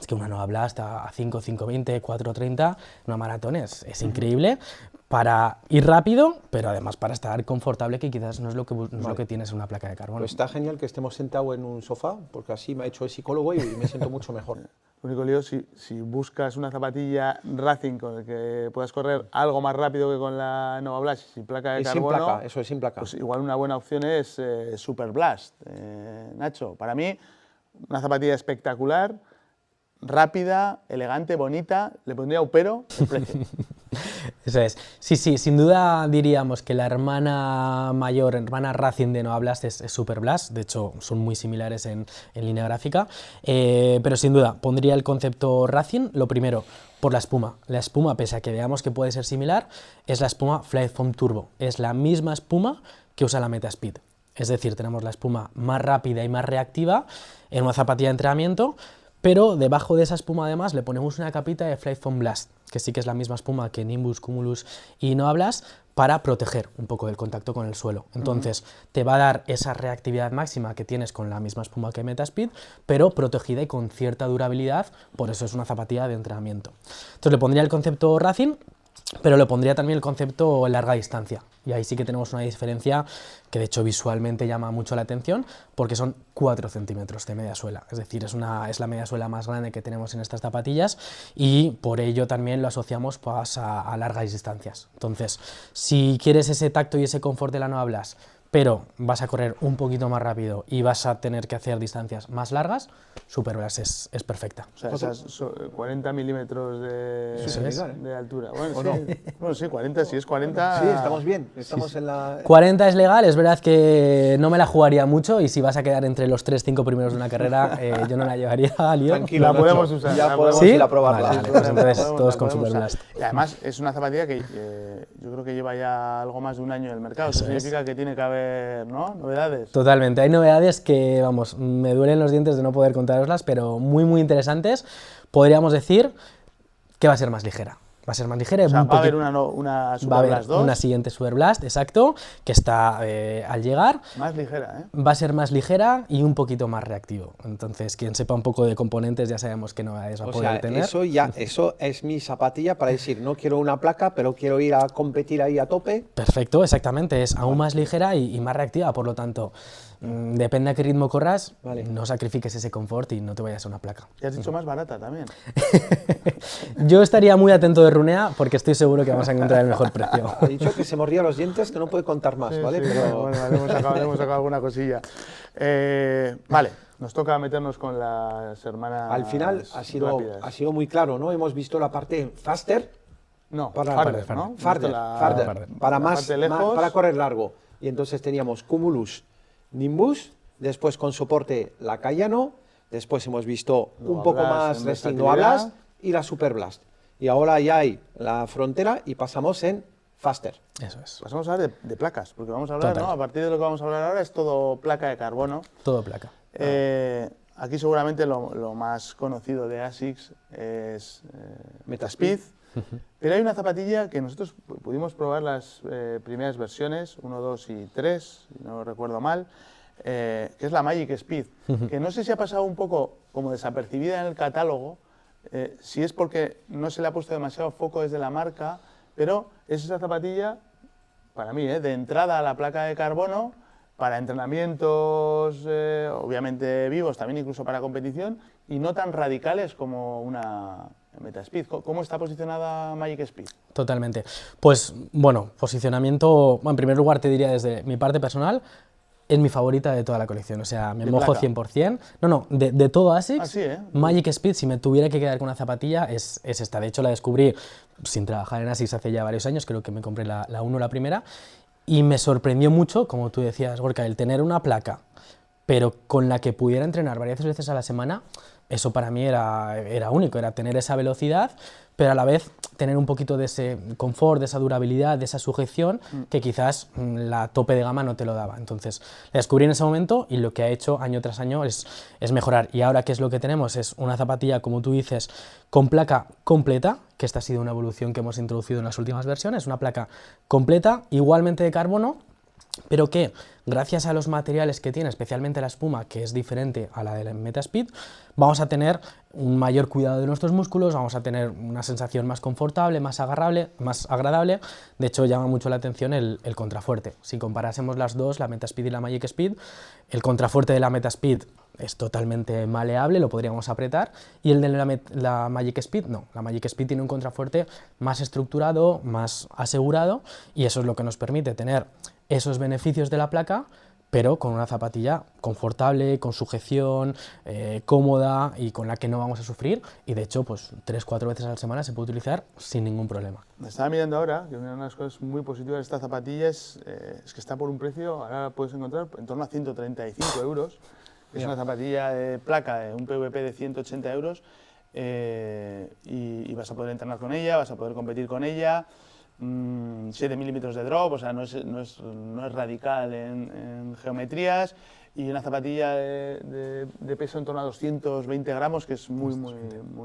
es que una Nova Blast a 5, 5.20, 4.30, una maratón es increíble para ir rápido, pero además para estar confortable, que quizás no es lo que tienes en una placa de carbono. Pues está genial que estemos sentados en un sofá, porque así me ha hecho el psicólogo y me siento mucho mejor. Lo único lío, si buscas una zapatilla Racing con la que puedas correr algo más rápido que con la Nova Blast sin placa de carbono, sin placa, eso es sin placa. Pues igual una buena opción es Super Blast, Nacho. Para mí, una zapatilla espectacular, rápida, elegante, bonita, le pondría un pero el precio. Eso es. Sí, sin duda diríamos que la hermana mayor, hermana Racing de Nova Blast es Super Blast, de hecho son muy similares en línea gráfica, pero sin duda pondría el concepto Racing, lo primero, por la espuma. La espuma, pese a que veamos que puede ser similar, es la espuma Flight Foam Turbo, es la misma espuma que usa la Metaspeed. Es decir, tenemos la espuma más rápida y más reactiva en una zapatilla de entrenamiento, pero debajo de esa espuma además le ponemos una capita de Flight Foam Blast, que sí que es la misma espuma que Nimbus, Cumulus y Nova Blast, para proteger un poco del contacto con el suelo. Entonces te va a dar esa reactividad máxima que tienes con la misma espuma que Metaspeed, pero protegida y con cierta durabilidad, por eso es una zapatilla de entrenamiento. Entonces le pondría el concepto Racing, pero le pondría también el concepto larga distancia. Y ahí sí que tenemos una diferencia que de hecho visualmente llama mucho la atención, porque son 4 centímetros de media suela, es decir, es la media suela más grande que tenemos en estas zapatillas y por ello también lo asociamos pues, a largas distancias. Entonces, si quieres ese tacto y ese confort de la Nova Blast, pero vas a correr un poquito más rápido y vas a tener que hacer distancias más largas, Super Blast es perfecta. O sea, esas 40 milímetros de altura. Bueno, sí, bueno, sí, 40, si es 40... Sí, estamos bien, estamos en la... 40 es legal, es verdad que no me la jugaría mucho y si vas a quedar entre los 3-5 primeros de una carrera, yo no la llevaría a lío. Tranquilo, la podemos usar. Ya podemos ¿Sí? ir a probarla. Vale, pues entonces todos con Super Blast. Y además es una zapatilla que yo creo que lleva ya algo más de un año en el mercado. Eso significa que tiene que haber, ¿no?, novedades. Totalmente, hay novedades que, vamos, me duelen los dientes de no poder contároslas, pero muy interesantes. Podríamos decir que va a ser más ligera. Va a ser más ligera. O sea, va a haber una Super Blast 2. Una siguiente Super Blast, exacto, que está al llegar. Más ligera, ¿eh? Va a ser más ligera y un poquito más reactivo. Entonces, quien sepa un poco de componentes ya sabemos qué novedades va a poder tener. Eso es mi zapatilla para decir, no quiero una placa, pero quiero ir a competir ahí a tope. Perfecto, exactamente. Es aún más ligera y más reactiva, por lo tanto, depende a qué ritmo corras, no sacrifiques ese confort y no te vayas a una placa. Y has dicho más barata también. Yo estaría muy atento de Runea porque estoy seguro que vamos a encontrar el mejor precio. Ha dicho que se mordía los dientes, que no puede contar más, Sí, ¿vale? sí, Pero... bueno, hemos sacado alguna cosilla. Vale, nos toca meternos con las hermanas. Al final ha sido muy claro, ¿no? Hemos visto la parte faster. No, farther, ¿no? Farther, para para correr largo. Y entonces teníamos Cumulus, Nimbus, después con soporte la Cayano, después hemos visto un poco más Nova Blast y la Super Blast. Y ahora ya hay la frontera y pasamos en faster. Eso es. Pasamos a hablar de placas, porque vamos a hablar, ¿no? A partir de lo que vamos a hablar ahora es todo placa de carbono. Todo placa. Aquí seguramente lo más conocido de ASICS es Metaspeed. Pero hay una zapatilla que nosotros pudimos probar las primeras versiones, 1, 2 y 3, si no recuerdo mal, que es la Magic Speed, que no sé si ha pasado un poco como desapercibida en el catálogo, si es porque no se le ha puesto demasiado foco desde la marca, pero es esa zapatilla, para mí, de entrada a la placa de carbono, para entrenamientos, obviamente vivos, también incluso para competición, y no tan radicales como una Metaspeed. ¿Cómo está posicionada Magic Speed? Totalmente. Pues bueno, posicionamiento, bueno, en primer lugar te diría desde mi parte personal, es mi favorita de toda la colección, o sea, me mojo placa? 100%. No, de todo ASICS, Ah, sí, ¿eh? Magic Speed, si me tuviera que quedar con una zapatilla, es esta. De hecho, la descubrí sin trabajar en ASICS hace ya varios años, creo que me compré la 1, la primera, y me sorprendió mucho, como tú decías, Gorka, el tener una placa, pero con la que pudiera entrenar varias veces a la semana, eso para mí era único, era tener esa velocidad, pero a la vez tener un poquito de ese confort, de esa durabilidad, de esa sujeción que quizás la tope de gama no te lo daba. Entonces, la descubrí en ese momento y lo que ha hecho año tras año es mejorar. Y ahora, ¿qué es lo que tenemos? Es una zapatilla, como tú dices, con placa completa, que esta ha sido una evolución que hemos introducido en las últimas versiones, una placa completa, igualmente de carbono, pero que gracias a los materiales que tiene, especialmente la espuma, que es diferente a la de la Metaspeed, vamos a tener un mayor cuidado de nuestros músculos, vamos a tener una sensación más confortable, más agarrable, más agradable. De hecho, llama mucho la atención el contrafuerte. Si comparásemos las dos, la Metaspeed y la Magic Speed, el contrafuerte de la Metaspeed es totalmente maleable, lo podríamos apretar, y el de la Magic Speed no. La Magic Speed tiene un contrafuerte más estructurado, más asegurado, y eso es lo que nos permite tener esos beneficios de la placa, pero con una zapatilla confortable, con sujeción, cómoda y con la que no vamos a sufrir, y de hecho pues 3-4 veces a la semana se puede utilizar sin ningún problema. Me estaba mirando ahora, que una de las cosas muy positivas de esta zapatilla es que está por un precio, ahora la puedes encontrar en torno a 135 euros, es una zapatilla de placa, de un PVP de 180 euros, y vas a poder entrenar con ella, vas a poder competir con ella. 7 milímetros de drop, o sea, no es radical en geometrías, y una zapatilla de peso en torno a 220 gramos, que es muy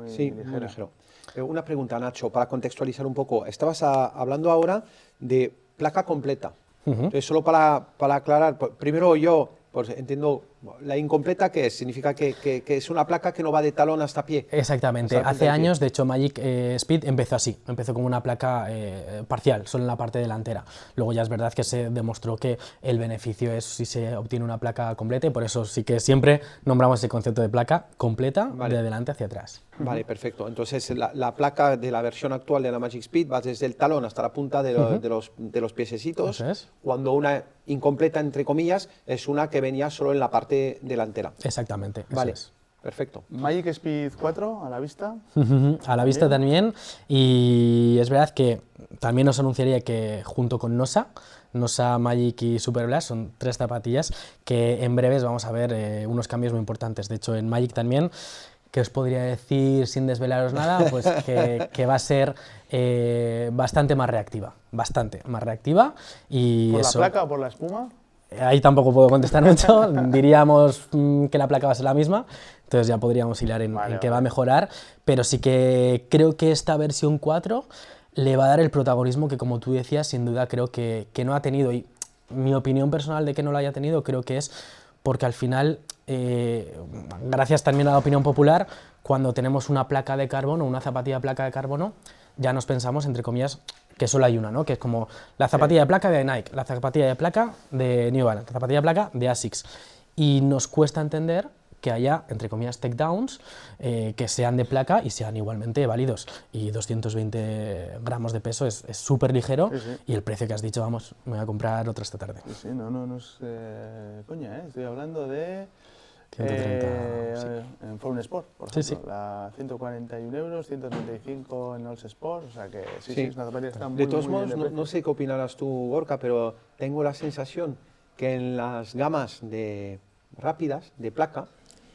Sí, ligera. muy ligero. Una pregunta, Nacho, para contextualizar un poco. Estabas hablando ahora de placa completa. Entonces, solo para aclarar, primero yo pues entiendo la incompleta, ¿qué es? Significa que es una placa que no va de talón hasta pie. Exactamente. Hace años, de hecho, Magic Speed empezó así, empezó como una placa parcial, solo en la parte delantera. Luego ya es verdad que se demostró que el beneficio es si se obtiene una placa completa, y por eso sí que siempre nombramos ese concepto de placa completa, de adelante hacia atrás. Vale, perfecto. Entonces la placa de la versión actual de la Magic Speed va desde el talón hasta la punta de los piececitos. Eso es. Cuando una incompleta, entre comillas, es una que venía solo en la parte delantera. Exactamente, eso Vale, es. perfecto. Magic Speed 4 a la vista. A la vista también, y es verdad que también os anunciaría que junto con Nosa, Magic y Super Blast son 3 zapatillas que en breves vamos a ver unos cambios muy importantes. De hecho, en Magic también, que os podría decir sin desvelaros nada, pues que va a ser bastante más reactiva, y ¿Por eso. la placa o por la espuma? Ahí tampoco puedo contestar mucho, diríamos que la placa va a ser la misma, entonces ya podríamos hilar en qué va a mejorar, pero sí que creo que esta versión 4 le va a dar el protagonismo que, como tú decías, sin duda creo que no ha tenido, y mi opinión personal de que no lo haya tenido creo que es porque al final, gracias también a la opinión popular, cuando tenemos una placa de carbono, una zapatilla de placa de carbono, ya nos pensamos, entre comillas, que solo hay una, ¿no? Que es como la zapatilla de placa de Nike, la zapatilla de placa de New Balance, la zapatilla de placa de ASICS. Y nos cuesta entender que haya, entre comillas, takedowns que sean de placa y sean igualmente válidos. Y 220 gramos de peso es súper ligero, y el precio que has dicho, vamos, me voy a comprar otra esta tarde. Sí, no es coña, estoy hablando de 130, en Forum Sport, por ejemplo, la 141 euros, 135 en All Sport, o sea que sí, es una zapatilla que está muy de todos muy modos, bien no sé qué opinarás tú, Gorka, pero tengo la sensación que en las gamas rápidas, de placa,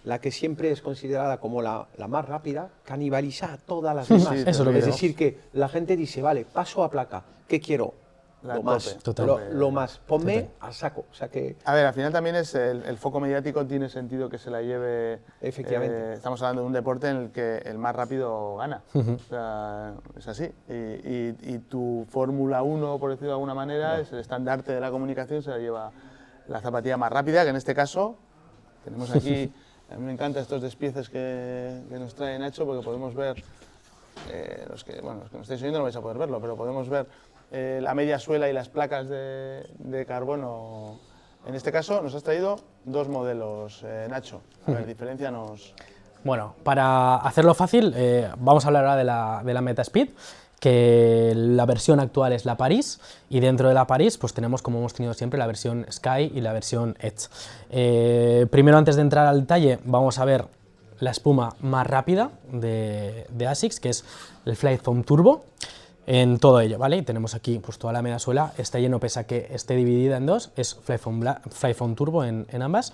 la que siempre es considerada como la más rápida, canibaliza a todas las demás. eso es lo que es digo. decir, que la gente dice, vale, paso a placa, ¿qué quiero? Lo más, Total. lo más, ponme a saco. O sea que, A ver, al final también es el foco mediático, tiene sentido que se la lleve. Efectivamente. Estamos hablando de un deporte en el que el más rápido gana. O sea, es así. Y tu Fórmula 1, por decirlo de alguna manera, es el estandarte de la comunicación, se la lleva la zapatilla más rápida, que en este caso tenemos aquí. A mí me encantan estos despieces que nos trae Nacho, porque podemos ver, los que nos estáis oyendo no vais a poder verlo, pero podemos ver la media suela y las placas de carbono. En este caso nos has traído 2 modelos, Nacho. A ver, diferencianos. Bueno, para hacerlo fácil, vamos a hablar ahora de la Metaspeed, que la versión actual es la Paris, y dentro de la Paris pues tenemos, como hemos tenido siempre, la versión Sky y la versión Edge. Primero, antes de entrar al detalle, vamos a ver la espuma más rápida de ASICS, que es el Fly Foam Turbo, en todo ello, ¿vale? Y tenemos aquí pues toda la mediasuela, está lleno, pese a que esté dividida en dos, es Fly Foam Turbo en ambas.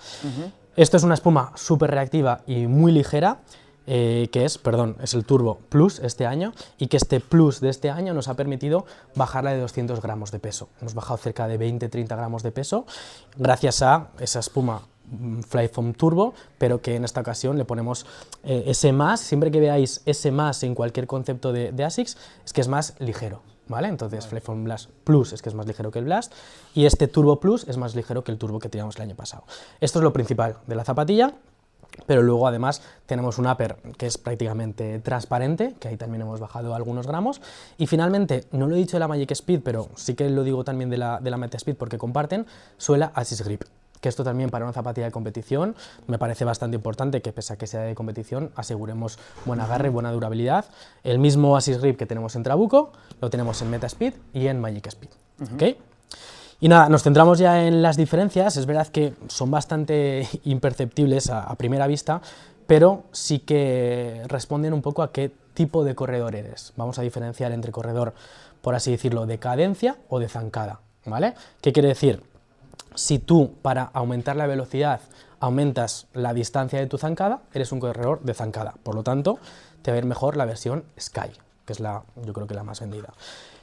Esto es una espuma súper reactiva y muy ligera, que es el Turbo Plus este año, y que este Plus de este año nos ha permitido bajarla de 200 gramos de peso. Hemos bajado cerca de 20-30 gramos de peso gracias a esa espuma Fly Foam Turbo, pero que en esta ocasión le ponemos ese más. Siempre que veáis ese más en cualquier concepto de ASICS, es que es más ligero, ¿vale? Entonces Fly Foam Blast Plus es que es más ligero que el Blast, y este Turbo Plus es más ligero que el Turbo que teníamos el año pasado. Esto es lo principal de la zapatilla. Pero luego además tenemos un upper que es prácticamente transparente, que ahí también hemos bajado algunos gramos. Y finalmente, no lo he dicho de la Magic Speed, pero sí que lo digo también de la Metaspeed porque comparten, suela Asis Grip, que esto también para una zapatilla de competición me parece bastante importante, que pese a que sea de competición aseguremos buen agarre y buena durabilidad. El mismo Asis Grip que tenemos en Trabuco lo tenemos en Metaspeed y en Magic Speed. ¿Okay? Y nada, nos centramos ya en las diferencias. Es verdad que son bastante imperceptibles a primera vista, pero sí que responden un poco a qué tipo de corredor eres. Vamos a diferenciar entre corredor, por así decirlo, de cadencia o de zancada, ¿vale? ¿Qué quiere decir? Si tú, para aumentar la velocidad, aumentas la distancia de tu zancada, eres un corredor de zancada. Por lo tanto, te va a ir mejor la versión Sky, que es yo creo que la más vendida.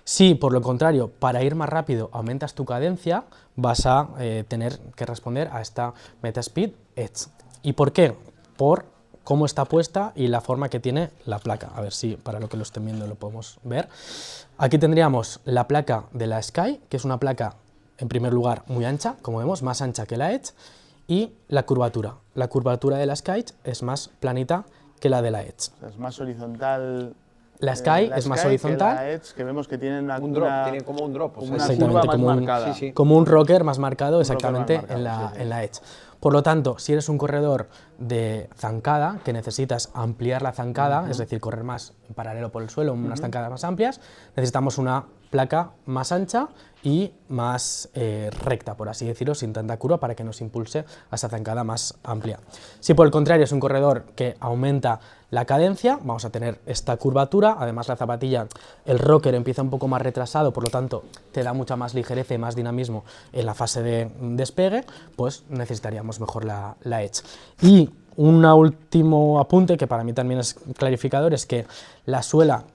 Si, por lo contrario, para ir más rápido aumentas tu cadencia, vas a tener que responder a esta Metaspeed Edge. ¿Y por qué? Por cómo está puesta y la forma que tiene la placa. A ver si para lo que lo estén viendo lo podemos ver. Aquí tendríamos la placa de la Sky, que es una placa, en primer lugar, muy ancha, como vemos, más ancha que la Edge, y la curvatura. La curvatura de la Sky es más planita que la de la Edge. O sea, es más horizontal. La Sky es más horizontal. Que la Edge, que vemos que tienen un drop, tienen como un drop, o sea, una curva más marcada. Como un rocker más marcado, exactamente, más marcado, en la Edge. Por lo tanto, si eres un corredor de zancada, que necesitas ampliar la zancada, es decir, correr más en paralelo por el suelo, unas zancadas más amplias, necesitamos una placa más ancha y más recta, por así decirlo, sin tanta curva, para que nos impulse a esa zancada más amplia. Si por el contrario es un corredor que aumenta la cadencia, vamos a tener esta curvatura. Además, la zapatilla, el rocker empieza un poco más retrasado, por lo tanto te da mucha más ligereza y más dinamismo en la fase de despegue, pues necesitaríamos mejor la Edge. Y un último apunte que para mí también es clarificador, es que la suela,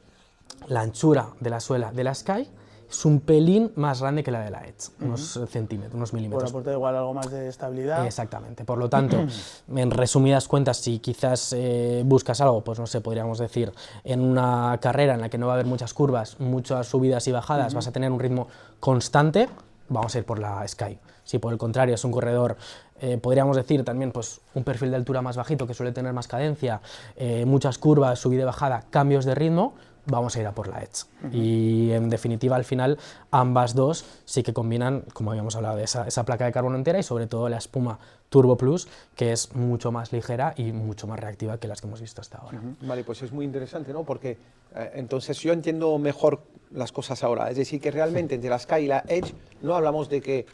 la anchura de la suela de la Sky es un pelín más grande que la de la Edge, unos centímetros, unos milímetros. Por aporta igual algo más de estabilidad. Exactamente, por lo tanto, en resumidas cuentas, si quizás buscas algo, pues no sé, podríamos decir, en una carrera en la que no va a haber muchas curvas, muchas subidas y bajadas, vas a tener un ritmo constante, vamos a ir por la Sky. Si por el contrario es un corredor, podríamos decir también pues un perfil de altura más bajito, que suele tener más cadencia, muchas curvas, subida y bajada, cambios de ritmo, vamos a ir a por la Edge. Y en definitiva, al final, ambas dos sí que combinan, como habíamos hablado, de esa placa de carbono entera y sobre todo la espuma Turbo Plus, que es mucho más ligera y mucho más reactiva que las que hemos visto hasta ahora. Vale, pues es muy interesante, ¿no? Porque entonces yo entiendo mejor las cosas ahora. Es decir, que realmente entre la Sky y la Edge no hablamos de que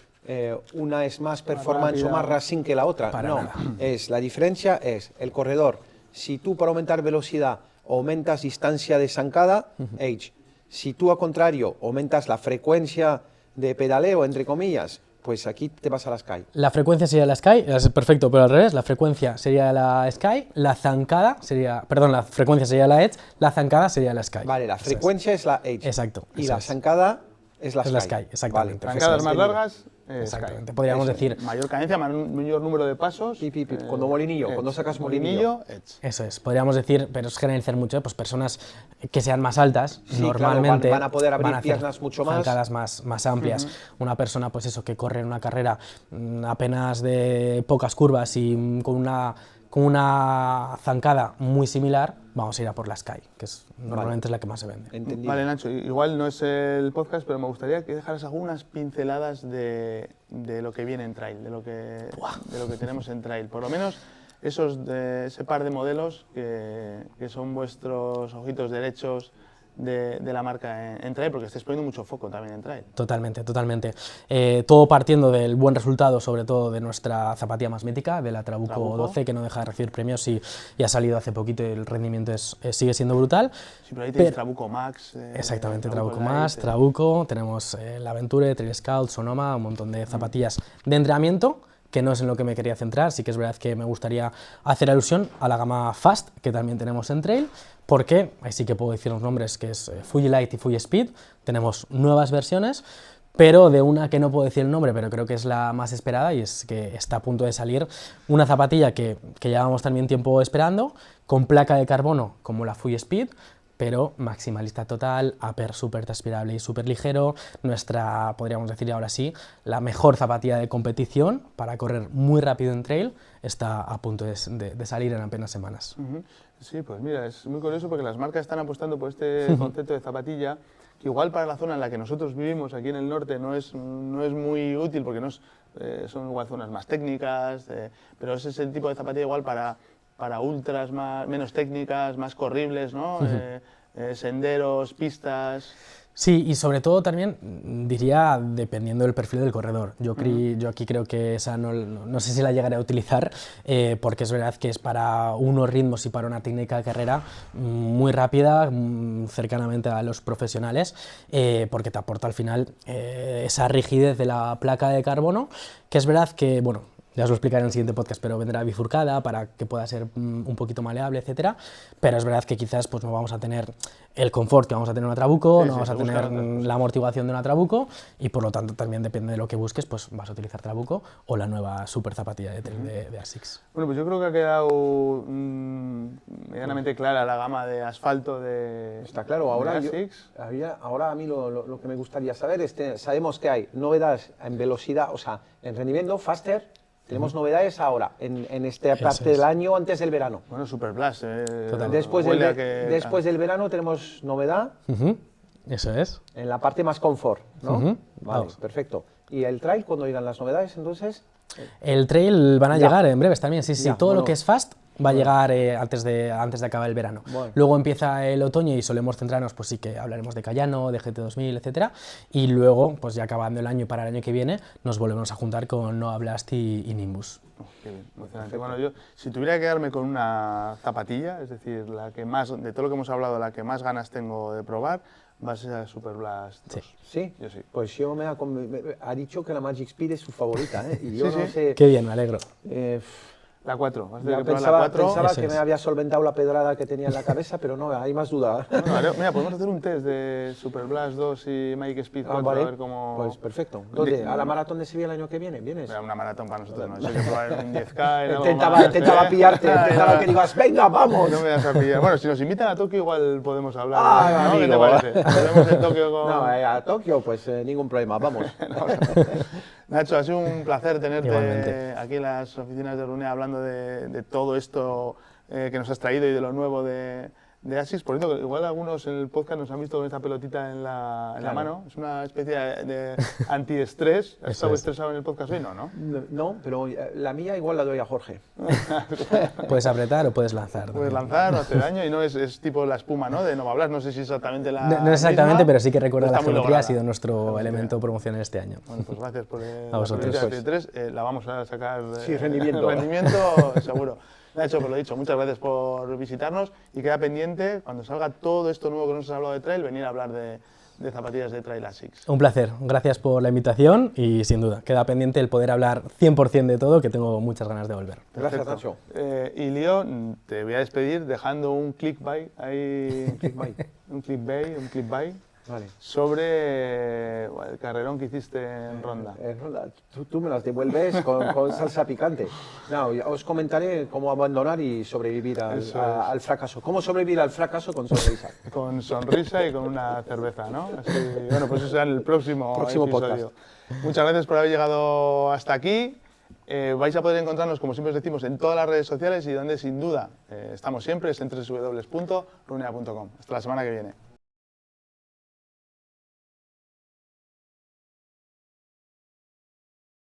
una es más performance o más racing que la otra. No, la diferencia es el corredor. Si tú para aumentar velocidad aumentas distancia de zancada, Edge. Si tú, al contrario, aumentas la frecuencia de pedaleo, entre comillas, pues aquí te vas a la Sky. La frecuencia sería la Sky, es perfecto, pero al revés, la frecuencia sería la Sky, la zancada sería, perdón, la frecuencia sería la Edge, la zancada sería la Sky. Vale, la frecuencia es la Edge. Exacto. Y la zancada es la Sky. Es la Sky, exactamente. Vale, zancadas más largas, exactamente. Podríamos decir mayor cadencia, mayor número de pasos. Cuando molinillo, Edge. cuando sacas molinillo. Edge. Eso es, podríamos decir, pero es generalizar mucho, pues personas que sean más altas, Sí, normalmente claro, van a poder abrir hacer piernas mucho más. zancadas más amplias. Una persona, pues eso, que corre en una carrera apenas de pocas curvas y con una zancada muy similar, vamos a ir a por la Sky, que normalmente es la que más se vende. Entendido. Vale, Nacho, igual no es el podcast, pero me gustaría que dejaras algunas pinceladas de lo que viene en trail, de lo que tenemos en trail. Por lo menos ese par de modelos que son vuestros ojitos derechos de la marca en trail, porque estáis poniendo mucho foco también en trail. Totalmente, totalmente. Todo partiendo del buen resultado, sobre todo de nuestra zapatilla más mítica, de la Trabuco 12, que no deja de recibir premios y ha salido hace poquito y el rendimiento sigue siendo brutal. Sí, pero ahí tenéis Trabuco Max. Exactamente, Trabuco Max, Trabuco, tenemos la Aventure, Trail Scout, Sonoma, un montón de zapatillas de entrenamiento, que no es en lo que me quería centrar. Sí que es verdad que me gustaría hacer alusión a la gama Fast, que también tenemos en Trail, porque ahí sí que puedo decir los nombres, que es Fuji Light y Fuji Speed. Tenemos nuevas versiones, pero de una que no puedo decir el nombre, pero creo que es la más esperada, y es que está a punto de salir una zapatilla que llevamos también tiempo esperando, con placa de carbono como la Fuji Speed, pero maximalista total, upper súper transpirable y súper ligero, nuestra, podríamos decir ahora sí, la mejor zapatilla de competición para correr muy rápido en trail, está a punto de salir en apenas semanas. Sí, pues mira, es muy curioso porque las marcas están apostando por este concepto de zapatilla, que igual para la zona en la que nosotros vivimos, aquí en el norte, no es muy útil porque son igual zonas más técnicas, pero ese es el tipo de zapatilla igual para ultras menos técnicas, más corribles, ¿no? Senderos, pistas. Sí, y sobre todo también diría dependiendo del perfil del corredor. Yo aquí creo que esa no sé si la llegaré a utilizar, porque es verdad que es para unos ritmos y para una técnica de carrera muy rápida, cercanamente a los profesionales, porque te aporta al final esa rigidez de la placa de carbono, que es verdad que, bueno, ya os lo explicaré en el siguiente podcast, pero vendrá bifurcada para que pueda ser un poquito maleable, etcétera. Pero es verdad que quizás pues, no vamos a tener el confort que vamos a tener en una Trabuco, no vamos a tener la amortiguación de una Trabuco, y por lo tanto también depende de lo que busques, pues vas a utilizar Trabuco o la nueva super zapatilla de ASICS. Bueno, pues yo creo que ha quedado medianamente clara la gama de asfalto de Está claro, ahora, ASICS. Ahora a mí lo que me gustaría saber es que sabemos que hay novedades en velocidad, o sea, en rendimiento, faster. Tenemos novedades ahora, en esta parte del año, antes del verano. Bueno, Super Blast. Después del verano tenemos novedad. Eso es. En la parte más confort, ¿no? Vale, perfecto. ¿Y el trail, cuándo irán las novedades, entonces? El trail van a llegar en breves también, sí. Ya, Todo lo que es fast va a llegar antes de acabar el verano. Luego empieza el otoño y solemos centrarnos, pues sí que hablaremos de Cayano, de GT2000, etcétera. Y luego, pues ya acabando el año para el año que viene, nos volvemos a juntar con Nova Blast y Nimbus. Qué bien, emocionante. Bueno, yo, si tuviera que quedarme con una zapatilla, es decir, la que más, de todo lo que hemos hablado, la que más ganas tengo de probar, va a ser la Super Blast 2. ¿Sí? Yo sí. Pues yo ha dicho que la Magic Speed es su favorita, ¿eh? Y yo no sé... Qué bien, me alegro. La 4. Pensaba que me había solventado la pedrada que tenía en la cabeza, pero no, hay más duda. Bueno, mira, podemos hacer un test de Super Blast 2 y Magic Speed 4, vale. A ver cómo... Pues perfecto. ¿Dónde? ¿A la maratón de Sevilla el año que viene? ¿Vienes? Era una maratón para nosotros, no. Hay que probar un 10K. Intentaba pillarte, intentaba que digas, venga, vamos. No me vas a pillar. Bueno, si nos invitan a Tokio igual podemos hablar. ¿No? ¿Qué te parece? Volvemos en Tokio con... No, a Tokio pues ningún problema, vamos. Nacho, ha sido un placer tenerte Igualmente. aquí en las oficinas de Runea hablando de todo esto que nos has traído y de lo nuevo de ASICS. Por cierto, igual algunos en el podcast nos han visto con esta pelotita en la mano. Es una especie de antiestrés. ¿Has estado estresado en el podcast hoy? No, ¿no? No, pero la mía igual la doy a Jorge. Puedes apretar o puedes lanzar. Puedes lanzar, no hace daño y no es tipo la espuma, ¿no? De Nova Blast. No sé si exactamente la No exactamente, misma, pero sí que recuerda la está muy geometría, ha lograda. sido nuestro elemento promocional este año. Bueno, pues gracias por A vosotros. la pelotita de 3. La vamos a sacar Sí, rendimiento. rendimiento seguro. Nacho, pues lo dicho, muchas gracias por visitarnos y queda pendiente, cuando salga todo esto nuevo que nos has hablado de trail, venir a hablar de zapatillas de trail ASICS. Un placer, gracias por la invitación y sin duda, queda pendiente el poder hablar 100% de todo, que tengo muchas ganas de volver. Gracias, Nacho. Y Lío, te voy a despedir dejando un clickbait ahí, un clickbait Vale. sobre el carrerón que hiciste en Ronda. Tú me las devuelves con salsa picante. No, os comentaré cómo abandonar y sobrevivir al fracaso. ¿Cómo sobrevivir al fracaso con sonrisa? Con sonrisa y con una cerveza, ¿no? Así, bueno, pues eso será en el próximo episodio. podcast. Muchas gracias por haber llegado hasta aquí. Vais a poder encontrarnos, como siempre os decimos, en todas las redes sociales y donde sin duda estamos siempre es en www.runea.com. Hasta la semana que viene.